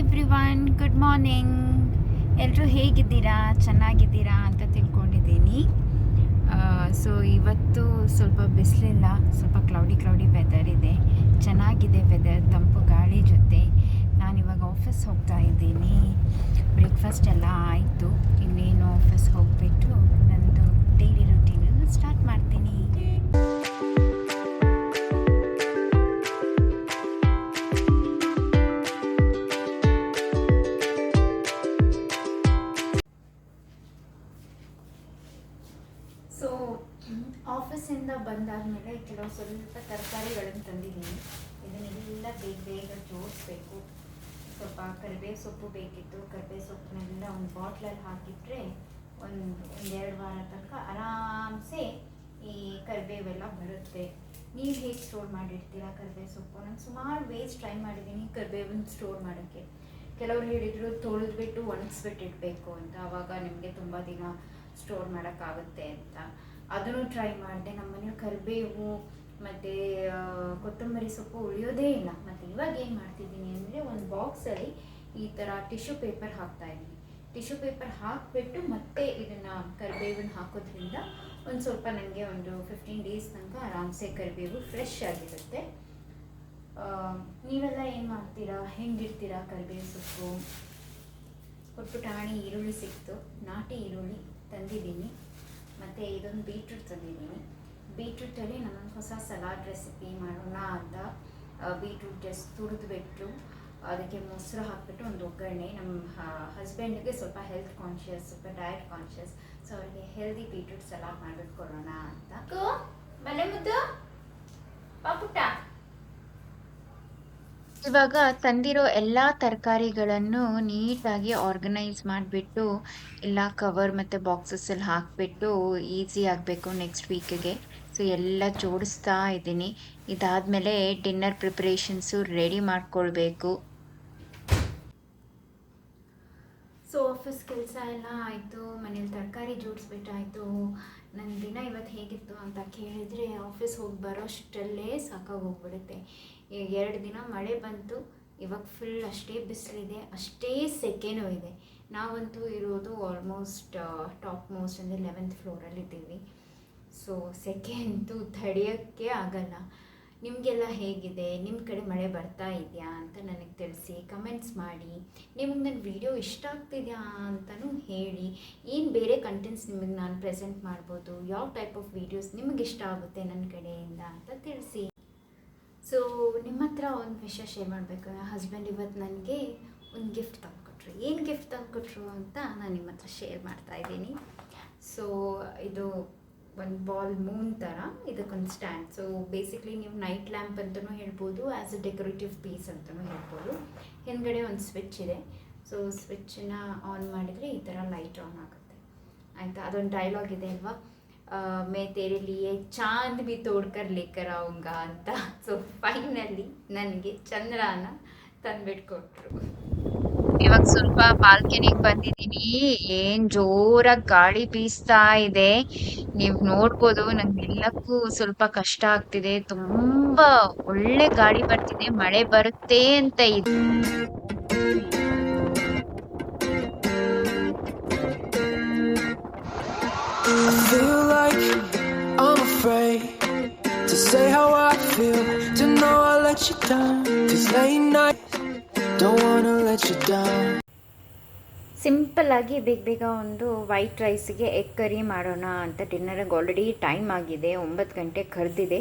Everyone, good morning. ಎಲ್ಲರೂ ಹೇಗಿದ್ದೀರಾ? ಚೆನ್ನಾಗಿದ್ದೀರಾ ಅಂತ ತಿಳ್ಕೊಂಡಿದ್ದೀನಿ. ಸೊ ಇವತ್ತು ಸ್ವಲ್ಪ ಬಿಸಿಲಿಲ್ಲ, ಸ್ವಲ್ಪ ಕ್ಲೌಡಿ ವೆದರ್ ಇದೆ. ಚೆನ್ನಾಗಿದೆ ವೆದರ್, ತಂಪು ಗಾಳಿ ಜೊತೆ. ನಾನಿವಾಗ ಆಫೀಸ್ ಹೋಗ್ತಾ ಇದ್ದೀನಿ. ಬ್ರೇಕ್ಫಾಸ್ಟ್ ಎಲ್ಲ ಆಯಿತು. ಇನ್ನೇನು ಆಫೀಸ್ ಹೋಗಿಬಿಟ್ಟು ನನ್ನದು ಡೈಲಿ ರುಟೀನನ್ನು ಸ್ಟಾರ್ಟ್ ಮಾಡ್ತೀನಿ. ಸೊ ಆಫೀಸಿಂದ ಬಂದಾದಮೇಲೆ ಸ್ವಲ್ಪ ತರಕಾರಿಗಳನ್ನು ತಂದಿದ್ದೀನಿ. ಇದನ್ನೆಲ್ಲ ಬೇಗ ಜೋಡಿಸ್ಬೇಕು. ಸ್ವಲ್ಪ ಕರಿಬೇವು ಸೊಪ್ಪು ಬೇಕಿತ್ತು. ಕರಿಬೇವು ಸೊಪ್ಪನ್ನೆಲ್ಲ ಒಂದು ಬಾಟ್ಲಲ್ಲಿ ಹಾಕಿಟ್ರೆ ಒಂದೆರಡು ವಾರ ತನಕ ಆರಾಮ್ಸೆ ಈ ಕರಿಬೇವೆಲ್ಲ ಬರುತ್ತೆ. ನೀವು ಹೇಗೆ ಸ್ಟೋರ್ ಮಾಡಿರ್ತೀರಾ ಕರಿಬೇವು ಸೊಪ್ಪು? ನಾನು ಸುಮಾರು ವೇಸ್ ಟ್ರೈ ಮಾಡಿದ್ದೀನಿ ಕರಿಬೇವನ್ನ ಸ್ಟೋರ್ ಮಾಡೋಕ್ಕೆ. ಕೆಲವರು ಹೇಳಿದರು ತೊಳೆದ್ಬಿಟ್ಟು ಒಣಗಿಸ್ಬಿಟ್ಟು ಇಡಬೇಕು ಅಂತ, ಆವಾಗ ನಿಮಗೆ ತುಂಬ ದಿನ ಸ್ಟೋರ್ ಮಾಡೋಕ್ಕಾಗುತ್ತೆ ಅಂತ. ಅದನ್ನು ಟ್ರೈ ಮಾಡಿದೆ. ನಮ್ಮ ಮನೇಲಿ ಕರಿಬೇವು ಮತ್ತು ಕೊತ್ತಂಬರಿ ಸೊಪ್ಪು ಉಳಿಯೋದೇ ಇಲ್ಲ. ಮತ್ತು ಇವಾಗ ಏನು ಮಾಡ್ತಿದ್ದೀನಿ ಅಂದರೆ, ಒಂದು ಬಾಕ್ಸಲ್ಲಿ ಈ ಥರ ಟಿಶ್ಯೂ ಪೇಪರ್ ಹಾಕ್ತಾಯಿದ್ದೀನಿ. ಟಿಶ್ಯೂ ಪೇಪರ್ ಹಾಕಿಬಿಟ್ಟು ಮತ್ತೆ ಇದನ್ನು ಕರಿಬೇವನ್ನ ಹಾಕೋದ್ರಿಂದ ಒಂದು ಸ್ವಲ್ಪ ನನಗೆ ಒಂದು 15 ಡೇಸ್ ತನಕ ಆರಾಮ್ಸೆ ಕರಿಬೇವು ಫ್ರೆಶ್ ಆಗಿರುತ್ತೆ. ನೀವೆಲ್ಲ ಏನು ಮಾಡ್ತೀರಾ? ಹೆಂಗಿಡ್ತೀರಾ ಕರಿಬೇವು ಸೊಪ್ಪು? ಪುಟಾಣಿ ಈರುಳ್ಳಿ ಸಿಕ್ತು, ನಾಟಿ ಈರುಳ್ಳಿ ತಂದಿದ್ದೀನಿ. ಮತ್ತು ಇದೊಂದು ಬೀಟ್ರೂಟ್ ತಂದಿದ್ದೀನಿ. ಬೀಟ್ರೂಟಲ್ಲಿ ನಾನೊಂದು ಹೊಸ ಸಲಾಡ್ ರೆಸಿಪಿ ಮಾಡೋಣ ಅಂತ ಬೀಟ್ರೂಟ್ ಜಸ್ಟ್ ತುರಿದ್ಬಿಟ್ಟು ಅದಕ್ಕೆ ಮೊಸರು ಹಾಕಿಬಿಟ್ಟು ಒಂದು ಒಗ್ಗರಣೆ. ನಮ್ಮ ಹಸ್ಬೆಂಡ್ಗೆ ಸ್ವಲ್ಪ ಹೆಲ್ತ್ ಕಾನ್ಷಿಯಸ್, ಸ್ವಲ್ಪ ಡಯಟ್ ಕಾನ್ಷಿಯಸ್, ಸೊ ಅವರಿಗೆ ಹೆಲ್ದಿ ಬೀಟ್ರೂಟ್ ಸಲಾಡ್ ಮಾಡಿಬಿಟ್ಟು ಕೊಡೋಣ ಅಂತ. ಬಲೆ ಮುದ್ದು ಪಾಪುಟ್ಟ. ಇವಾಗ ತಂದಿರೋ ಎಲ್ಲ ತರಕಾರಿಗಳನ್ನು ನೀಟಾಗಿ ಆರ್ಗನೈಸ್ ಮಾಡಿಬಿಟ್ಟು ಎಲ್ಲ ಕವರ್ ಮತ್ತು ಬಾಕ್ಸಸ್ಸಲ್ಲಿ ಹಾಕಿಬಿಟ್ಟು ಈಸಿ ಆಗಬೇಕು ನೆಕ್ಸ್ಟ್ ವೀಕಿಗೆ. ಸೊ ಎಲ್ಲ ಜೋಡಿಸ್ತಾ ಇದ್ದೀನಿ. ಇದಾದಮೇಲೆ ಡಿನ್ನರ್ ಪ್ರಿಪ್ರೇಷನ್ಸು ರೆಡಿ ಮಾಡ್ಕೊಳ್ಬೇಕು. ಸೊ ಆಫೀಸ್ ಕೆಲಸ ಎಲ್ಲ ಆಯಿತು, ಮನೇಲಿ ತರಕಾರಿ ಜೋಡಿಸ್ಬಿಟ್ಟಾಯಿತು. ನನ್ನ ದಿನ ಇವತ್ತು ಹೇಗಿತ್ತು ಅಂತ ಕೇಳಿದರೆ, ಆಫೀಸ್ ಹೋಗಿ ಬರೋಷ್ಟರಲ್ಲೇ ಸಾಕಾಗೋಗ್ಬಿಡುತ್ತೆ. 2 ದಿನ ಮಳೆ ಬಂತು, ಇವಾಗ ಫುಲ್ ಅಷ್ಟೇ ಬಿಸಿಲಿದೆ, ಅಷ್ಟೇ ಸೆಕೆನೂ ಇದೆ. ನಾವಂತೂ ಇರೋದು ಆಲ್ಮೋಸ್ಟ್ ಟಾಪ್ ಮೋಸ್ಟ್ ಅಂದರೆ 11th ಫ್ಲೋರಲ್ಲಿದ್ದೀವಿ. ಸೊ ಸೆಕೆ ಅಂತೂ ತಡೆಯೋಕ್ಕೆ ಆಗಲ್ಲ. ನಿಮಗೆಲ್ಲ ಹೇಗಿದೆ? ನಿಮ್ಮ ಕಡೆ ಮಳೆ ಬರ್ತಾ ಇದೆಯಾ ಅಂತ ನನಗೆ ತಿಳಿಸಿ, ಕಮೆಂಟ್ಸ್ ಮಾಡಿ. ನಿಮಗೆ ನನ್ನ ವಿಡಿಯೋ ಇಷ್ಟ ಆಗ್ತಿದೆಯಾ ಅಂತಲೂ ಹೇಳಿ. ಏನು ಬೇರೆ ಕಂಟೆಂಟ್ಸ್ ನಿಮಗೆ ನಾನು ಪ್ರೆಸೆಂಟ್ ಮಾಡ್ಬೋದು, ಯಾವ ಟೈಪ್ ಆಫ್ ವೀಡಿಯೋಸ್ ನಿಮಗೆ ಇಷ್ಟ ಆಗುತ್ತೆ ನನ್ನ ಕಡೆಯಿಂದ ಅಂತ ತಿಳಿಸಿ. ಸೊ ನಿಮ್ಮ ಹತ್ರ ಒಂದು ವಿಷಯ ಶೇರ್ ಮಾಡಬೇಕು. ನನ್ನ ಹಸ್ಬೆಂಡ್ ಇವತ್ತು ನನಗೆ ಒಂದು ಗಿಫ್ಟ್ ತಂದುಕೊಟ್ರು. ಏನು ಗಿಫ್ಟ್ ತಂದುಕೊಟ್ರು ಅಂತ ನಾನು ನಿಮ್ಮ ಹತ್ರ ಶೇರ್ ಮಾಡ್ತಾಯಿದ್ದೀನಿ. ಸೊ ಇದು ಒಂದು ಬಾಲ್ ಮೂನ್ ಥರ, ಇದಕ್ಕೊಂದು ಸ್ಟ್ಯಾಂಡ್. ಸೊ ಬೇಸಿಕ್ಲಿ ನೀವು ನೈಟ್ ಲ್ಯಾಂಪ್ ಅಂತಲೂ ಹೇಳ್ಬೋದು, ಆ್ಯಸ್ ಅ ಡೆಕೋರೇಟಿವ್ ಪೀಸ್ ಅಂತಲೂ ಹೇಳ್ಬೋದು. ಹಿಂದ್ಗಡೆ ಒಂದು ಸ್ವಿಚ್ ಇದೆ. ಸೊ ಸ್ವಿಚ್ಚನ್ನ ಆನ್ ಮಾಡಿದರೆ ಈ ಥರ ಲೈಟ್ ಆನ್ ಆಗುತ್ತೆ, ಆಯಿತಾ? ಅದೊಂದು ಡೈಲಾಗ್ ಇದೆ ಅಲ್ವಾ, ಮೇ ತೇರೆ ಲಿಯೇ ಚಾಂದ್ ಬಿ ತೋಡ್ಕರ್ ಲೇಕರ್ ಆऊंगा ಅಂತ. ಸೊ ಫೈನಲಿ ನನಗೆ ಚಂದ್ರನ ತಂದುಬಿಟ್ಕೊಟ್ರು. ಇವಾಗ ಸ್ವಲ್ಪ ಬಾಲ್ಕನಿಗೆ ಬಂದಿದ್ದೀನಿ. ಏನ್ ಜೋರಾಗಿ ಗಾಳಿ ಬೀಸ್ತಾ ಇದೆ, ನೀವು ನೋಡ್ಬೋದು. ನಂಗೆ ನಿಲ್ಲಕ್ಕೂ ಸ್ವಲ್ಪ ಕಷ್ಟ ಆಗ್ತಿದೆ. ತುಂಬಾ ಒಳ್ಳೆ ಗಾಳಿ ಬರ್ತಿದೆ, ಮಳೆ ಬರುತ್ತೆ ಅಂತ ಇದೆ. I feel like I'm afraid to say how I feel, to know I let you down, 'cause late nights don't wanna let you down. ಸಿಂಪಲ್ಲಾಗಿ ಬೇಗ ಒಂದು ವೈಟ್ ರೈಸಿಗೆ ಎಗ್ ಕರಿ ಮಾಡೋಣ ಅಂತ ಡಿನ್ನರಿಗೆ ಆಲ್ರೆಡಿ ಟೈಮ್ ಆಗಿದೆ, 9 ಗಂಟೆ ಕರೆದಿದೆ.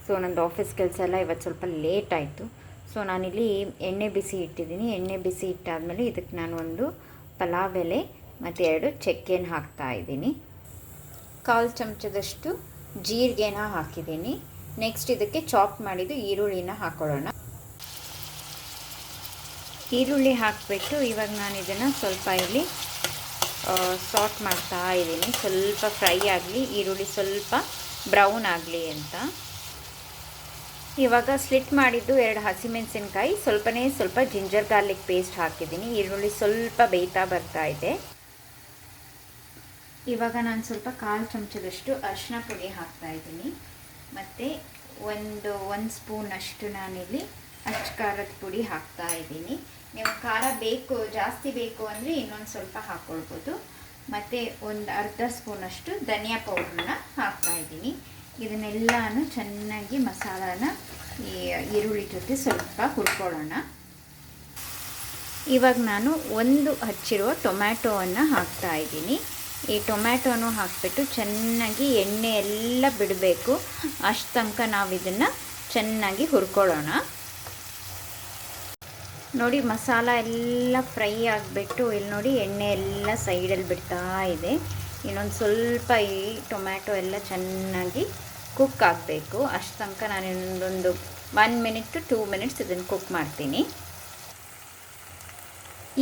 ಸೊ ನಂದು ಆಫೀಸ್ ಕೆಲಸ ಎಲ್ಲ ಇವತ್ತು ಸ್ವಲ್ಪ ಲೇಟ್ ಆಯಿತು. ಸೊ ನಾನಿಲ್ಲಿ ಎಣ್ಣೆ ಬಿಸಿ ಇಟ್ಟಿದ್ದೀನಿ. ಎಣ್ಣೆ ಬಿಸಿ ಇಟ್ಟಾದಮೇಲೆ ಇದಕ್ಕೆ ನಾನು ಒಂದು ಪಲಾವ್ ಎಲೆ ಮತ್ತು 2 ಚಕ್ಕೆನ ಹಾಕ್ತಾಯಿದ್ದೀನಿ. 1/4 ಚಮಚದಷ್ಟು ಜೀರಿಗೆನ ಹಾಕಿದ್ದೀನಿ. ನೆಕ್ಸ್ಟ್ ಇದಕ್ಕೆ ಚಾಪ್ ಮಾಡಿದ್ದು ಈರುಳ್ಳಿನ ಹಾಕ್ಕೊಳ್ಳೋಣ. ಈರುಳ್ಳಿ ಹಾಕಿಬಿಟ್ಟು ಇವಾಗ ನಾನು ಇದನ್ನು ಸ್ವಲ್ಪ ಇಲ್ಲಿ ಸಾಟ್ ಮಾಡ್ತಾ ಇದ್ದೀನಿ. ಸ್ವಲ್ಪ ಫ್ರೈ ಆಗಲಿ, ಈರುಳ್ಳಿ ಸ್ವಲ್ಪ ಬ್ರೌನ್ ಆಗಲಿ ಅಂತ. ಇವಾಗ ಸ್ಲಿಟ್ ಮಾಡಿದ್ದು 2 ಹಸಿಮೆಣಸಿನ್ಕಾಯಿ, ಸ್ವಲ್ಪ ಜಿಂಜರ್ ಗಾರ್ಲಿಕ್ ಪೇಸ್ಟ್ ಹಾಕಿದ್ದೀನಿ. ಈರುಳ್ಳಿ ಸ್ವಲ್ಪ ಬೇಯ್ತಾ ಬರ್ತಾ ಇದೆ. ಇವಾಗ ನಾನು ಸ್ವಲ್ಪ 1/4 ಚಮಚದಷ್ಟು ಅರಿಶಿನ ಪುಡಿ ಹಾಕ್ತಾಯಿದ್ದೀನಿ. ಮತ್ತು ಒಂದು ಸ್ಪೂನಷ್ಟು ನಾನಿಲ್ಲಿ ಅಚ್ಚ ಖಾರದ ಪುಡಿ ಹಾಕ್ತಾಯಿದ್ದೀನಿ. ನೀವು ಖಾರ ಬೇಕು ಜಾಸ್ತಿ ಬೇಕು ಅಂದರೆ ಇನ್ನೊಂದು ಸ್ವಲ್ಪ ಹಾಕ್ಕೊಳ್ಬೋದು. ಮತ್ತು ಒಂದು ಅರ್ಧ ಸ್ಪೂನಷ್ಟು ಧನಿಯಾ ಪೌಡ್ರನ್ನ ಹಾಕ್ತಾಯಿದ್ದೀನಿ. ಇದನ್ನೆಲ್ಲನೂ ಚೆನ್ನಾಗಿ ಮಸಾಲಾನ ಈ ಈರುಳ್ಳಿ ಜೊತೆ ಸ್ವಲ್ಪ ಹುರ್ಕೊಳ್ಳೋಣ. ಇವಾಗ ನಾನು ಒಂದು ಹಚ್ಚಿರುವ ಟೊಮ್ಯಾಟೋವನ್ನು ಹಾಕ್ತಾಯಿದ್ದೀನಿ. ಈ ಟೊಮ್ಯಾಟೋನು ಹಾಕಿಬಿಟ್ಟು ಚೆನ್ನಾಗಿ ಎಣ್ಣೆ ಎಲ್ಲ ಬಿಡಬೇಕು, ಅಷ್ಟು ತನಕ ನಾವು ಇದನ್ನು ಚೆನ್ನಾಗಿ ಹುರ್ಕೊಳ್ಳೋಣ. ನೋಡಿ ಮಸಾಲ ಎಲ್ಲ ಫ್ರೈ ಆಗಿಬಿಟ್ಟು ಇಲ್ಲಿ ನೋಡಿ ಎಣ್ಣೆ ಎಲ್ಲ ಸೈಡಲ್ಲಿ ಬಿಡ್ತಾ ಇದೆ. ಇನ್ನೊಂದು ಸ್ವಲ್ಪ ಈ ಟೊಮ್ಯಾಟೊ ಎಲ್ಲ ಚೆನ್ನಾಗಿ ಕುಕ್ ಆಗಬೇಕು, ಅಷ್ಟು ತನಕ ನಾನು ಇನ್ನೊಂದು 1 ಮಿನಿಟ್ ಟು 2 ಮಿನಿಟ್ಸ್ ಇದನ್ನು ಕುಕ್ ಮಾಡ್ತೀನಿ.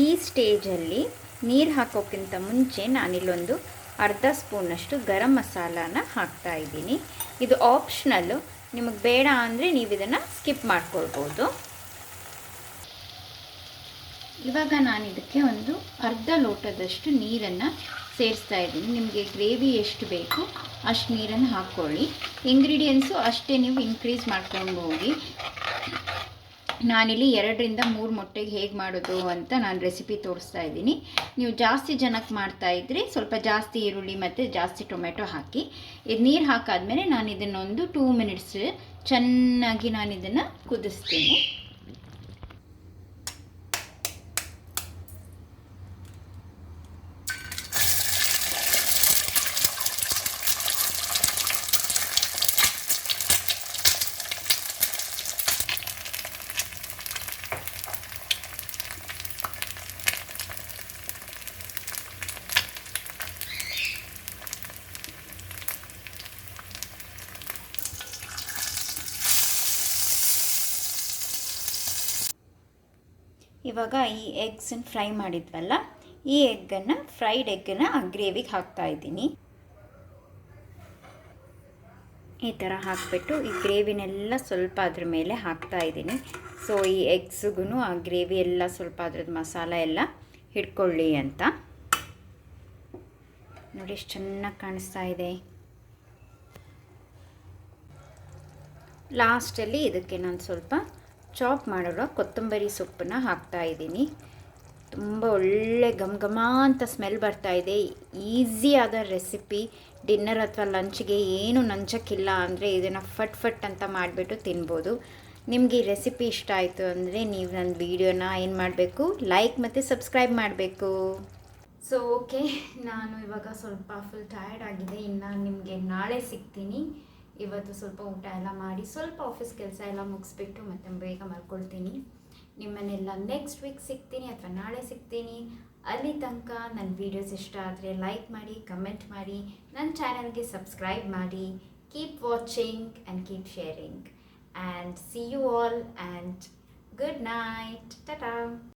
ಈ ಸ್ಟೇಜಲ್ಲಿ ನೀರು ಹಾಕೋಕ್ಕಿಂತ ಮುಂಚೆ ನಾನಿಲ್ಲೊಂದು ಅರ್ಧ ಸ್ಪೂನಷ್ಟು ಗರಂ ಮಸಾಲಾನ ಹಾಕ್ತಾಯಿದ್ದೀನಿ. ಇದು ಆಪ್ಷನಲ್ಲು, ನಿಮಗೆ ಬೇಡ ಅಂದರೆ ನೀವು ಇದನ್ನು ಸ್ಕಿಪ್ ಮಾಡ್ಕೊಳ್ಬೋದು. ಇವಾಗ ನಾನು ಇದಕ್ಕೆ ಒಂದು ಅರ್ಧ ಲೋಟದಷ್ಟು ನೀರನ್ನು ಸೇರಿಸ್ತಾ ಇದ್ದೀನಿ. ನಿಮಗೆ ಗ್ರೇವಿ ಎಷ್ಟು ಬೇಕು ಅಷ್ಟು ನೀರನ್ನು ಹಾಕ್ಕೊಳ್ಳಿ. ಇಂಗ್ರೀಡಿಯೆಂಟ್ಸು ಅಷ್ಟೇ ನೀವು ಇನ್ಕ್ರೀಸ್ ಮಾಡ್ಕೊಂಡು ಹೋಗಿ. ನಾನಿಲ್ಲಿ 2 ರಿಂದ 3 ಮೊಟ್ಟೆಗೆ ಹೇಗೆ ಮಾಡೋದು ಅಂತ ನಾನು ರೆಸಿಪಿ ತೋರಿಸ್ತಾ ಇದ್ದೀನಿ. ನೀವು ಜಾಸ್ತಿ ಜನಕ್ಕೆ ಮಾಡ್ತಾಯಿದ್ರೆ ಸ್ವಲ್ಪ ಜಾಸ್ತಿ ಈರುಳ್ಳಿ ಮತ್ತು ಜಾಸ್ತಿ ಟೊಮೆಟೊ ಹಾಕಿ. ಇದು ನೀರು ಹಾಕಾದ್ಮೇಲೆ ನಾನು ಇದನ್ನೊಂದು 2 ಮಿನಿಟ್ಸ್ ಚೆನ್ನಾಗಿ ನಾನು ಇದನ್ನು ಕುದಿಸ್ತೀನಿ. ಇವಾಗ ಈ ಎಗ್ಸನ್ನು ಫ್ರೈ ಮಾಡಿದ್ವಲ್ಲ, ಈ ಫ್ರೈಡ್ ಎಗ್ಗನ್ನು ಆ ಗ್ರೇವಿಗೆ ಹಾಕ್ತಾಯಿದ್ದೀನಿ. ಈ ಥರ ಹಾಕಿಬಿಟ್ಟು ಈ ಗ್ರೇವಿನೆಲ್ಲ ಸ್ವಲ್ಪ ಅದ್ರ ಮೇಲೆ ಹಾಕ್ತಾಯಿದ್ದೀನಿ. ಸೊ ಈ ಎಗ್ಸ್ಗೂ ಆ ಗ್ರೇವಿ ಎಲ್ಲ ಸ್ವಲ್ಪ ಅದ್ರದ್ದು ಮಸಾಲ ಎಲ್ಲ ಹಿಡ್ಕೊಳ್ಳಿ ಅಂತ. ನೋಡಿ ಎಷ್ಟು ಚೆನ್ನಾಗಿ ಕಾಣಿಸ್ತಾ ಇದೆ. ಲಾಸ್ಟಲ್ಲಿ ಇದಕ್ಕೆ ನಾನು ಸ್ವಲ್ಪ ಚಾಪ್ ಮಾಡಿರೋ ಕೊತ್ತಂಬರಿ ಸೊಪ್ಪನ್ನು ಹಾಕ್ತಾಯಿದ್ದೀನಿ. ತುಂಬ ಒಳ್ಳೆ ಘಮ ಅಂತ ಸ್ಮೆಲ್ ಬರ್ತಾಯಿದೆ. ಈಸಿಯಾದ ರೆಸಿಪಿ. ಡಿನ್ನರ್ ಅಥವಾ ಲಂಚ್ಗೆ ಏನು ನಂಚಕ್ಕಿಲ್ಲ ಅಂದರೆ ಇದನ್ನು ಫಟ್ ಅಂತ ಮಾಡಿಬಿಟ್ಟು ತಿನ್ಬೋದು. ನಿಮಗೆ ಈ ರೆಸಿಪಿ ಇಷ್ಟ ಆಯಿತು ಅಂದರೆ ನೀವು ನನ್ನ ವೀಡಿಯೋನ ಏನು ಮಾಡಬೇಕು, ಲೈಕ್ ಮತ್ತು ಸಬ್ಸ್ಕ್ರೈಬ್ ಮಾಡಬೇಕು. ಸೊ ಓಕೆ, ನಾನು ಇವಾಗ ಸ್ವಲ್ಪ ಫುಲ್ ಟಯರ್ಡ್ ಆಗಿದೆ. ಇನ್ನು ನಿಮಗೆ ನಾಳೆ ಸಿಗ್ತೀನಿ. ಇವತ್ತು ಸ್ವಲ್ಪ ಊಟ ಎಲ್ಲ ಮಾಡಿ ಸ್ವಲ್ಪ ಆಫೀಸ್ ಕೆಲಸ ಎಲ್ಲ ಮುಗಿಸ್ಬಿಟ್ಟು ಮತ್ತೆ ಬೇಗ ಮಲ್ಕೊಳ್ತೀನಿ. ನಿಮ್ಮನ್ನೆಲ್ಲ ನೆಕ್ಸ್ಟ್ ವೀಕ್ ಸಿಗ್ತೀನಿ ಅಥವಾ ನಾಳೆ ಸಿಗ್ತೀನಿ. ಅಲ್ಲಿ ತನಕ ನನ್ನ ವೀಡಿಯೋಸ್ ಇಷ್ಟ ಆದರೆ ಲೈಕ್ ಮಾಡಿ, ಕಮೆಂಟ್ ಮಾಡಿ, ನನ್ನ ಚಾನಲ್ಗೆ ಸಬ್ಸ್ಕ್ರೈಬ್ ಮಾಡಿ. Keep watching and keep sharing and see you all and good night. Tata.